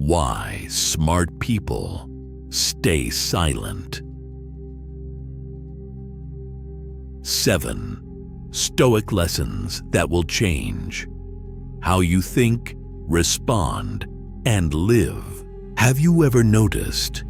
Why smart people stay silent. 7 Stoic lessons that will change how you think, respond, and live. Have you ever noticed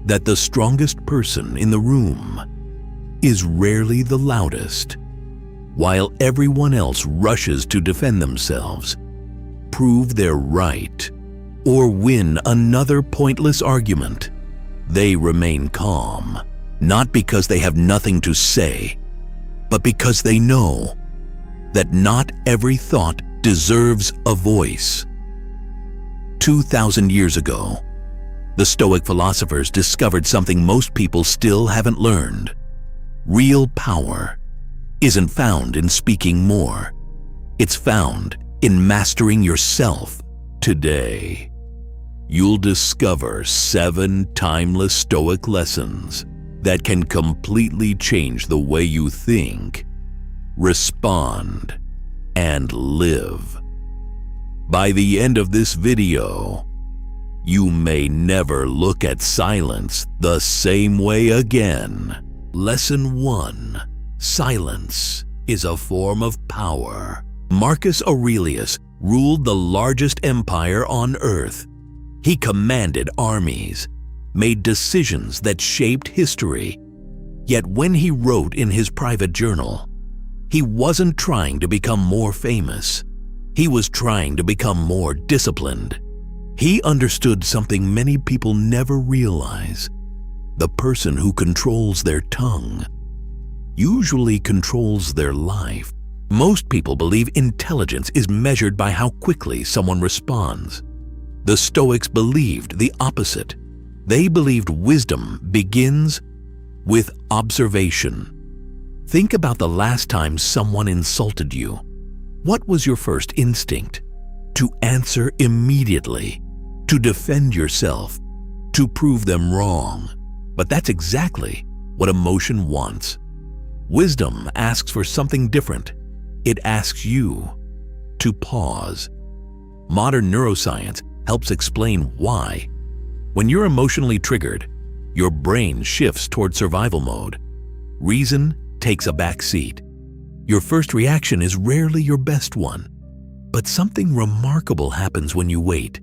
that the strongest person in the room is rarely the loudest, while everyone else rushes to defend themselves, prove they're right, or win another pointless argument? They remain calm, not because they have nothing to say, but because they know that not every thought deserves a voice. 2,000 years ago, the Stoic philosophers discovered something most people still haven't learned. Real power isn't found in speaking more. It's found in mastering yourself. Today, you'll discover 7 timeless Stoic lessons that can completely change the way you think, respond, and live. By the end of this video, you may never look at silence the same way again. Lesson 1. Silence is a form of power. Marcus Aurelius ruled the largest empire on earth. He commanded armies, made decisions that shaped history. Yet when he wrote in his private journal, he wasn't trying to become more famous. He was trying to become more disciplined. He understood something many people never realize. The person who controls their tongue usually controls their life. Most people believe intelligence is measured by how quickly someone responds. The Stoics believed the opposite. They believed wisdom begins with observation. Think about the last time someone insulted you. What was your first instinct? To answer immediately, to defend yourself, to prove them wrong. But that's exactly what emotion wants. Wisdom asks for something different. It asks you to pause. Modern neuroscience helps explain why. When you're emotionally triggered, your brain shifts toward survival mode. Reason takes a back seat. Your first reaction is rarely your best one. But something remarkable happens when you wait.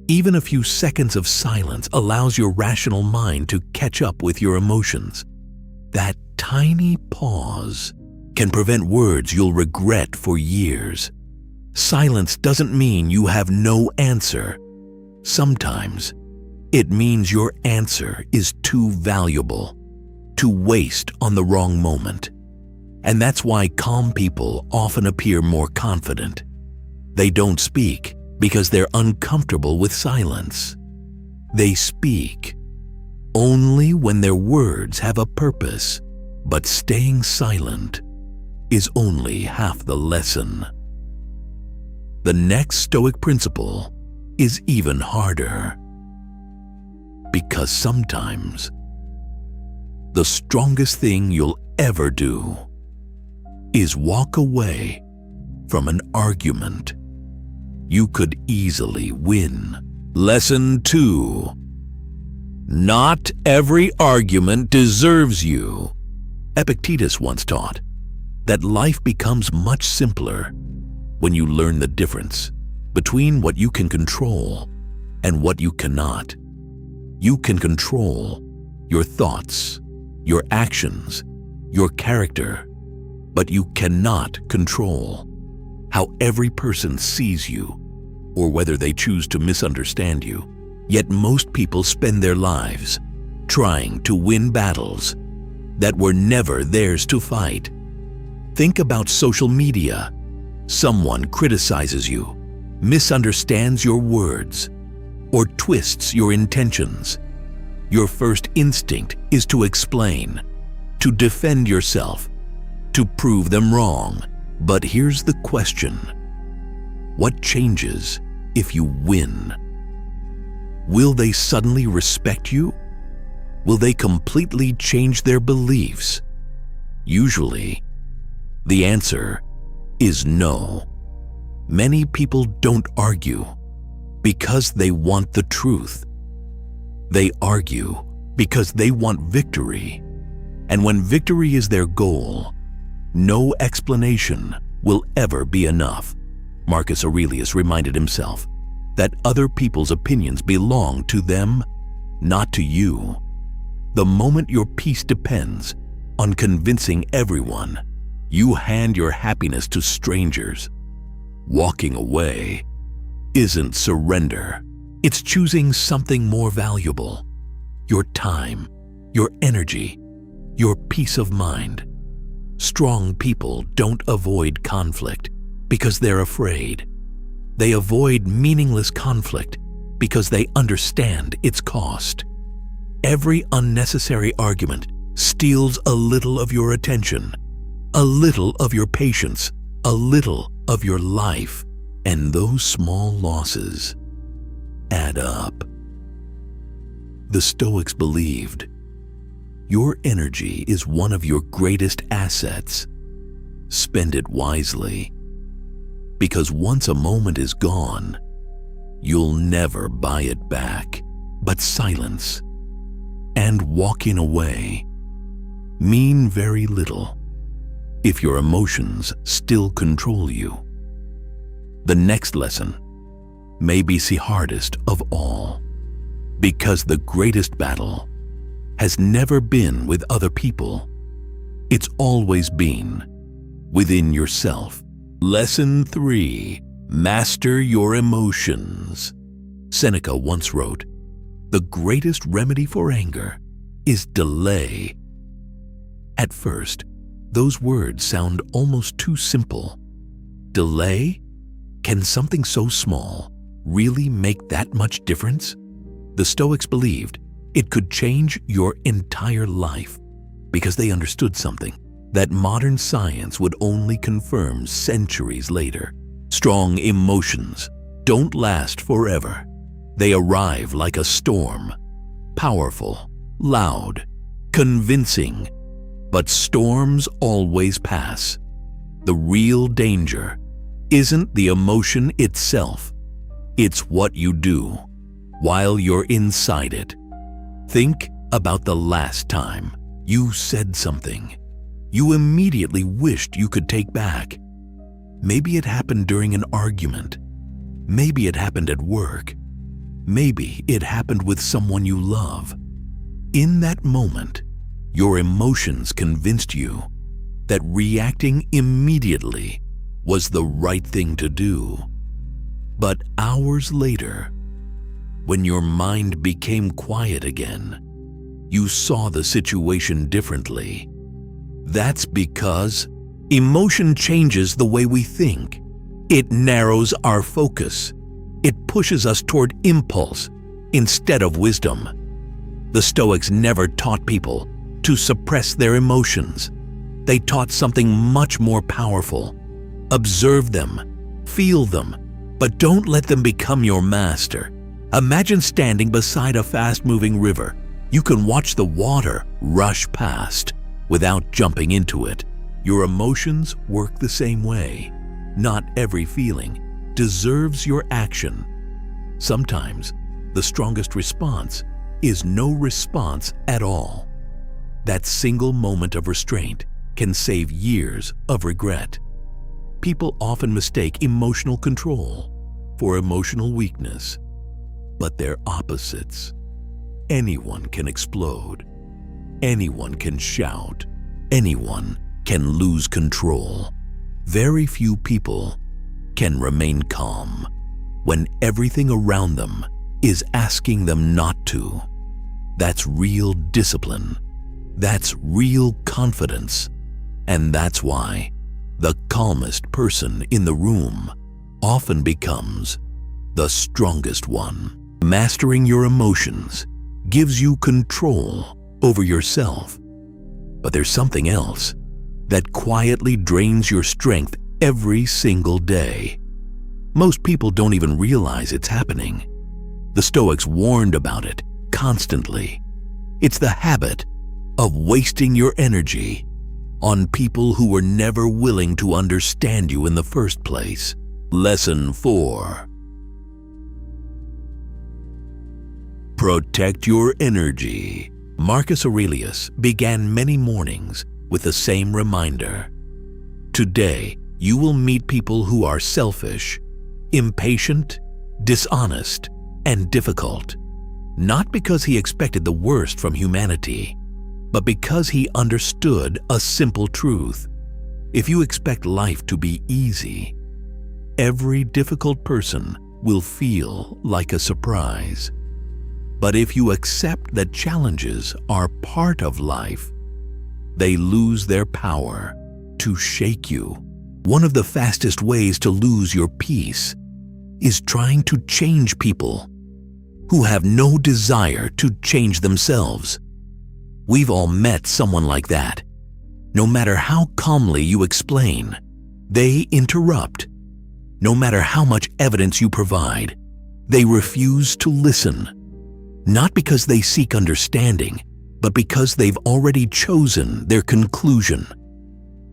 Even a few seconds of silence allows your rational mind to catch up with your emotions. That tiny pause can prevent words you'll regret for years. Silence doesn't mean you have no answer. Sometimes it means your answer is too valuable to waste on the wrong moment. And that's why calm people often appear more confident. They don't speak because they're uncomfortable with silence. They speak only when their words have a purpose. But staying silent is only half the lesson. The next Stoic principle is even harder. Because sometimes the strongest thing you'll ever do is walk away from an argument you could easily win. Lesson 2. Not every argument deserves you. Epictetus once taught that life becomes much simpler when you learn the difference between what you can control and what you cannot. You can control your thoughts, your actions, your character, but you cannot control how every person sees you or whether they choose to misunderstand you. Yet most people spend their lives trying to win battles that were never theirs to fight. Think about social media. Someone criticizes you, misunderstands your words, or twists your intentions. Your first instinct is to explain, to defend yourself, to prove them wrong. But here's the question. What changes if you win? Will they suddenly respect you? Will they completely change their beliefs? Usually, the answer is no. Many people don't argue. because they want the truth. They argue because they want victory. And when victory is their goal, no explanation will ever be enough. Marcus Aurelius reminded himself that other people's opinions belong to them, not to you. The moment your peace depends on convincing everyone, you hand your happiness to strangers. Walking away isn't surrender. It's choosing something more valuable. Your time, your energy, your peace of mind. Strong people don't avoid conflict because they're afraid. They avoid meaningless conflict because they understand its cost. Every unnecessary argument steals a little of your attention, a little of your patience, a little of your life, and those small losses add up. The Stoics believed your energy is one of your greatest assets. Spend it wisely, because once a moment is gone, you'll never buy it back. But silence and walking away mean very little if your emotions still control you. The next lesson may be the hardest of all, because the greatest battle has never been with other people. It's always been within yourself. Lesson 3. Master your emotions. Seneca once wrote, "The greatest remedy for anger is delay." At first, those words sound almost too simple. Delay? Can something so small really make that much difference? The Stoics believed it could change your entire life because they understood something that modern science would only confirm centuries later. Strong emotions don't last forever. They arrive like a storm, powerful, loud, convincing, but storms always pass. The real danger isn't the emotion itself. It's what you do while you're inside it. Think about the last time you said something you immediately wished you could take back. Maybe it happened during an argument. Maybe it happened at work. Maybe it happened with someone you love. In that moment, your emotions convinced you that reacting immediately was the right thing to do. But hours later, when your mind became quiet again, you saw the situation differently. That's because emotion changes the way we think. It narrows our focus. It pushes us toward impulse instead of wisdom. The Stoics never taught people to suppress their emotions. They taught something much more powerful. Observe them, feel them, but don't let them become your master. Imagine standing beside a fast-moving river. You can watch the water rush past without jumping into it. Your emotions work the same way. Not every feeling deserves your action. Sometimes the strongest response is no response at all. That single moment of restraint can save years of regret. People often mistake emotional control for emotional weakness, but they're opposites. Anyone can explode. Anyone can shout. Anyone can lose control. Very few people can remain calm when everything around them is asking them not to. That's real discipline. That's real confidence. And that's why the calmest person in the room often becomes the strongest one. Mastering your emotions gives you control over yourself. But there's something else that quietly drains your strength every single day. Most people don't even realize it's happening. The Stoics warned about it constantly. It's the habit of wasting your energy on people who were never willing to understand you in the first place. Lesson 4. Protect your energy. Marcus Aurelius began many mornings with the same reminder. Today, you will meet people who are selfish, impatient, dishonest, and difficult. Not because he expected the worst from humanity, but because he understood a simple truth. If you expect life to be easy, every difficult person will feel like a surprise. But if you accept that challenges are part of life, they lose their power to shake you. One of the fastest ways to lose your peace is trying to change people who have no desire to change themselves. We've all met someone like that. No matter how calmly you explain, they interrupt. No matter how much evidence you provide, they refuse to listen. Not because they seek understanding, but because they've already chosen their conclusion.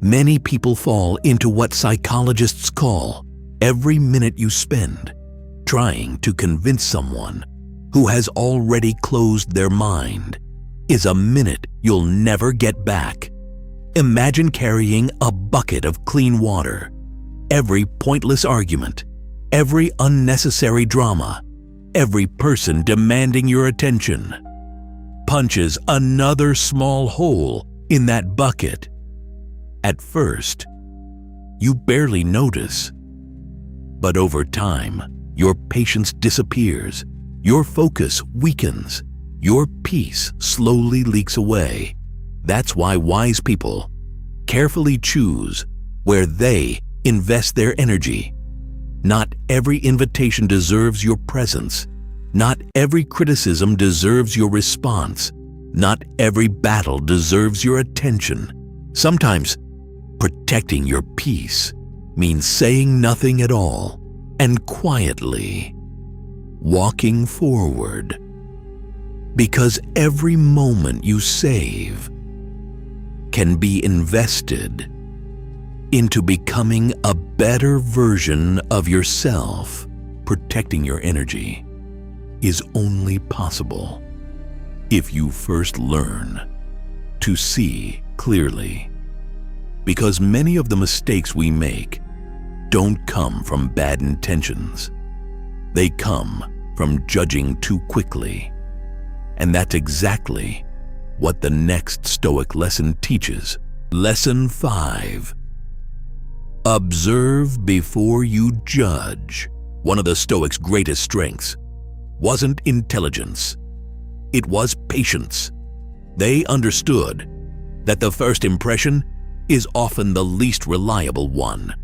Many people fall into what psychologists call every minute you spend trying to convince someone who has already closed their mind is a minute you'll never get back. Imagine carrying a bucket of clean water. Every pointless argument, every unnecessary drama, every person demanding your attention punches another small hole in that bucket. At first, you barely notice. But over time, your patience disappears, your focus weakens, your peace slowly leaks away. That's why wise people carefully choose where they invest their energy. Not every invitation deserves your presence. Not every criticism deserves your response. Not every battle deserves your attention. Sometimes, protecting your peace means saying nothing at all and quietly walking forward. Because every moment you save can be invested into becoming a better version of yourself. Protecting your energy is only possible if you first learn to see clearly. Because many of the mistakes we make don't come from bad intentions. They come from judging too quickly. And that's exactly what the next Stoic lesson teaches. Lesson 5. Observe before you judge. One of the Stoics' greatest strengths wasn't intelligence. It was patience. They understood that the first impression is often the least reliable one.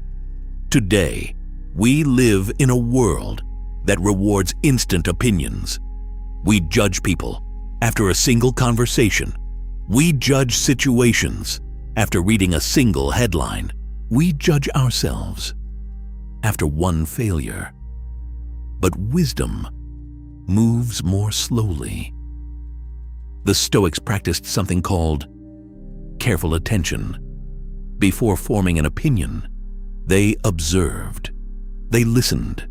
Today, we live in a world that rewards instant opinions. We judge people after a single conversation. We judge situations after reading a single headline. We judge ourselves after one failure. But wisdom moves more slowly. The Stoics practiced something called careful attention. Before forming an opinion, they observed, they listened,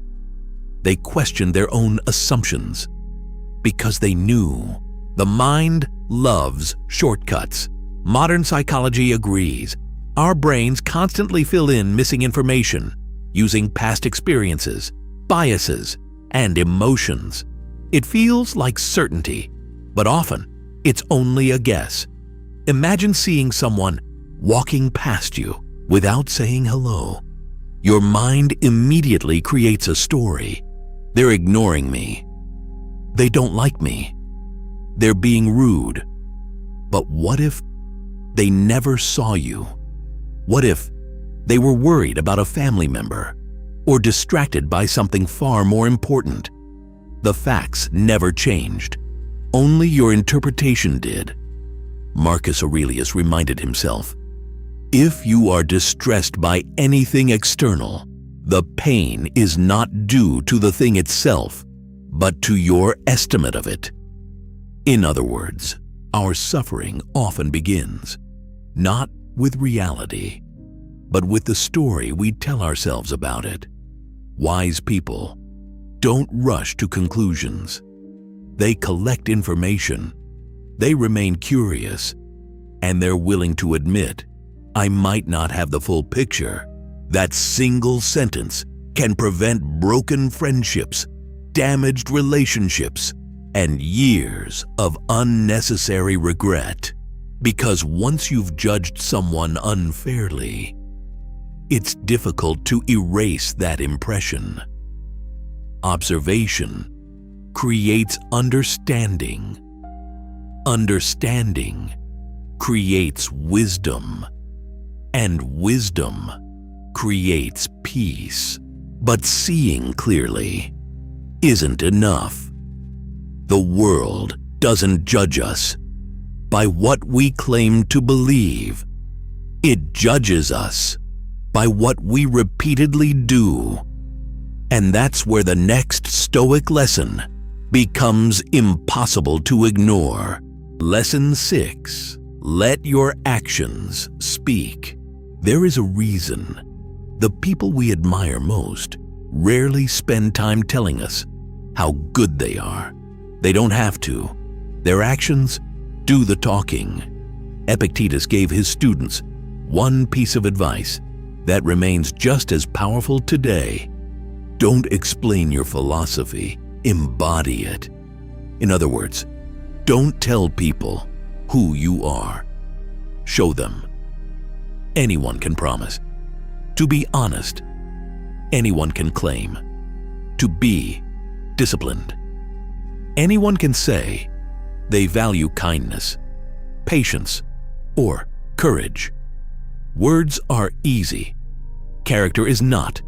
they questioned their own assumptions, because they knew the mind loves shortcuts. Modern psychology agrees. Our brains constantly fill in missing information using past experiences, biases, and emotions. It feels like certainty, but often it's only a guess. Imagine seeing someone walking past you without saying hello. Your mind immediately creates a story. They're ignoring me. They don't like me. They're being rude. But what if they never saw you? What if they were worried about a family member or distracted by something far more important? The facts never changed. Only your interpretation did. Marcus Aurelius reminded himself, if you are distressed by anything external, the pain is not due to the thing itself, but to your estimate of it. In other words, our suffering often begins not with reality, but with the story we tell ourselves about it. Wise people don't rush to conclusions. They collect information, they remain curious, and they're willing to admit, I might not have the full picture. That single sentence can prevent broken friendships, damaged relationships, and years of unnecessary regret. Because once you've judged someone unfairly, it's difficult to erase that impression. Observation creates understanding. Understanding creates wisdom. And wisdom creates peace. But seeing clearly isn't enough. The world doesn't judge us by what we claim to believe. It judges us by what we repeatedly do. And that's where the next Stoic lesson becomes impossible to ignore. Lesson 6. Let your actions speak. There is a reason the people we admire most rarely spend time telling us how good they are. They don't have to. Their actions do the talking. Epictetus gave his students one piece of advice that remains just as powerful today. Don't explain your philosophy, embody it. In other words, don't tell people who you are. Show them. Anyone can promise. To be honest, anyone can claim. To be disciplined. Anyone can say they value kindness, patience, or courage. Words are easy. Character is not.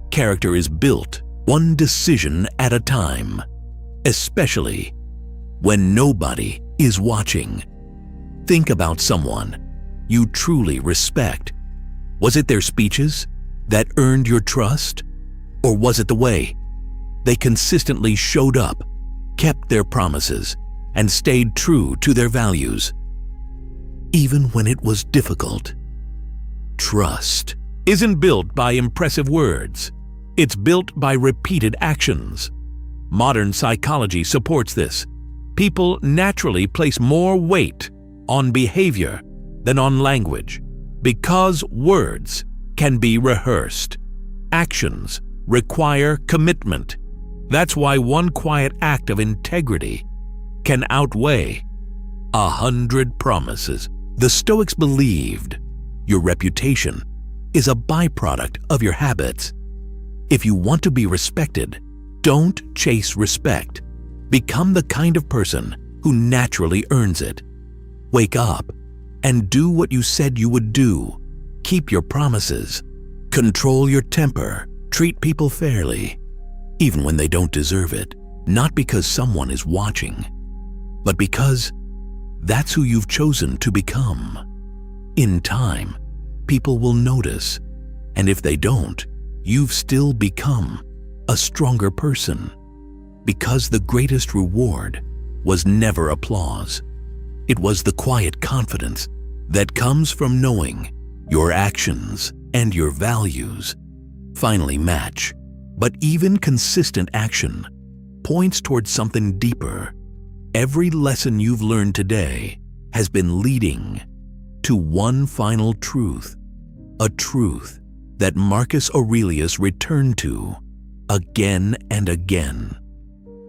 Character is built one decision at a time, especially when nobody is watching. Think about someone you truly respect. Was it their speeches that earned your trust? Or was it the way they consistently showed up, kept their promises, and stayed true to their values, even when it was difficult? Trust isn't built by impressive words. It's built by repeated actions. Modern psychology supports this. People naturally place more weight on behavior than on language because words can be rehearsed. Actions require commitment. That's why one quiet act of integrity can outweigh 100 promises. The Stoics believed your reputation is a byproduct of your habits. If you want to be respected, don't chase respect. Become the kind of person who naturally earns it. Wake up and do what you said you would do. Keep your promises. Control your temper. Treat people fairly, even when they don't deserve it. Not because someone is watching, but because that's who you've chosen to become. In time, people will notice, and if they don't, you've still become a stronger person. Because the greatest reward was never applause. It was the quiet confidence that comes from knowing your actions and your values finally match. But even consistent action points towards something deeper. Every lesson you've learned today has been leading to one final truth, a truth that Marcus Aurelius returned to again and again.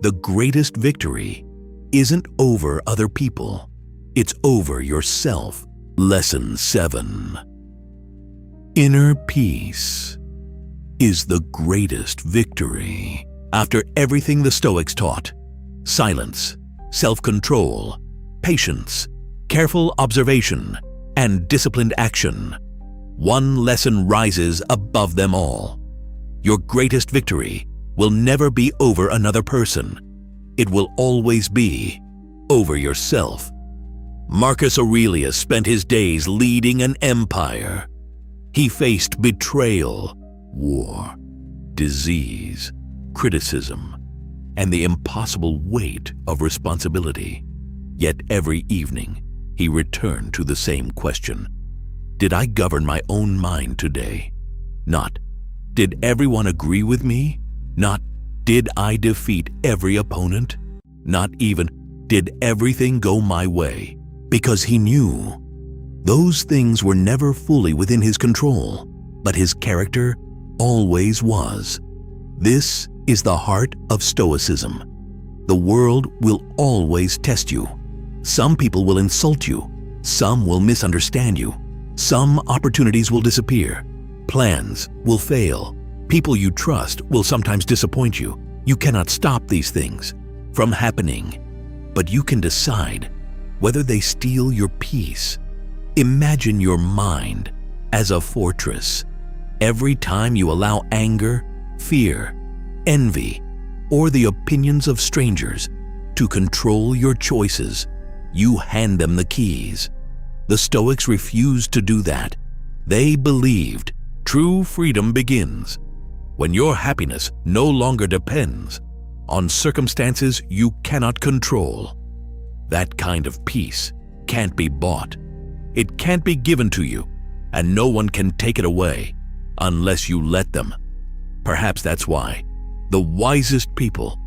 The greatest victory isn't over other people, it's over yourself. Lesson 7. Inner peace is the greatest victory. After everything the Stoics taught, silence, self-control, patience, careful observation, and disciplined action, one lesson rises above them all. Your greatest victory will never be over another person. It will always be over yourself. Marcus Aurelius spent his days leading an empire. He faced betrayal, war, disease, criticism, and the impossible weight of responsibility. Yet every evening, he returned to the same question. Did I govern my own mind today? Not, did everyone agree with me? Not, did I defeat every opponent? Not even, did everything go my way, because he knew those things were never fully within his control, but his character always was. This is the heart of Stoicism. The world will always test you. Some people will insult you. Some will misunderstand you. Some opportunities will disappear. Plans will fail. People you trust will sometimes disappoint you. You cannot stop these things from happening, but you can decide whether they steal your peace. Imagine your mind as a fortress. Every time you allow anger, fear, envy, or the opinions of strangers to control your choices, you hand them the keys. The Stoics refused to do that. They believed true freedom begins when your happiness no longer depends on circumstances you cannot control. That kind of peace can't be bought. It can't be given to you, and no one can take it away unless you let them. Perhaps that's why the wisest people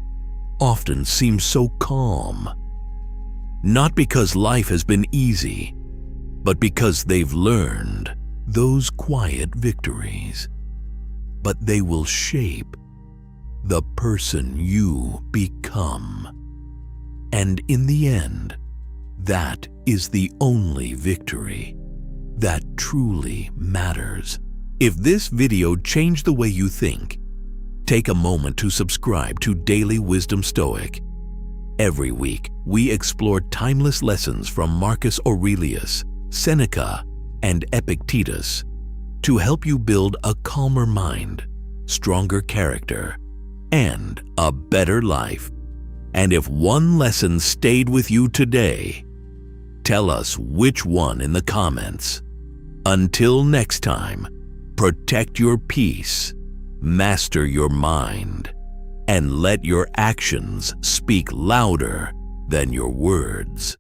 often seem so calm. Not because life has been easy, but because they've learned those quiet victories. But they will shape the person you become. And in the end, that is the only victory that truly matters. If this video changed the way you think, take a moment to subscribe to Daily Wisdom Stoic. Every week, we explore timeless lessons from Marcus Aurelius, Seneca, and Epictetus to help you build a calmer mind, stronger character, and a better life. And if one lesson stayed with you today, tell us which one in the comments. Until next time, protect your peace, master your mind, and let your actions speak louder than your words.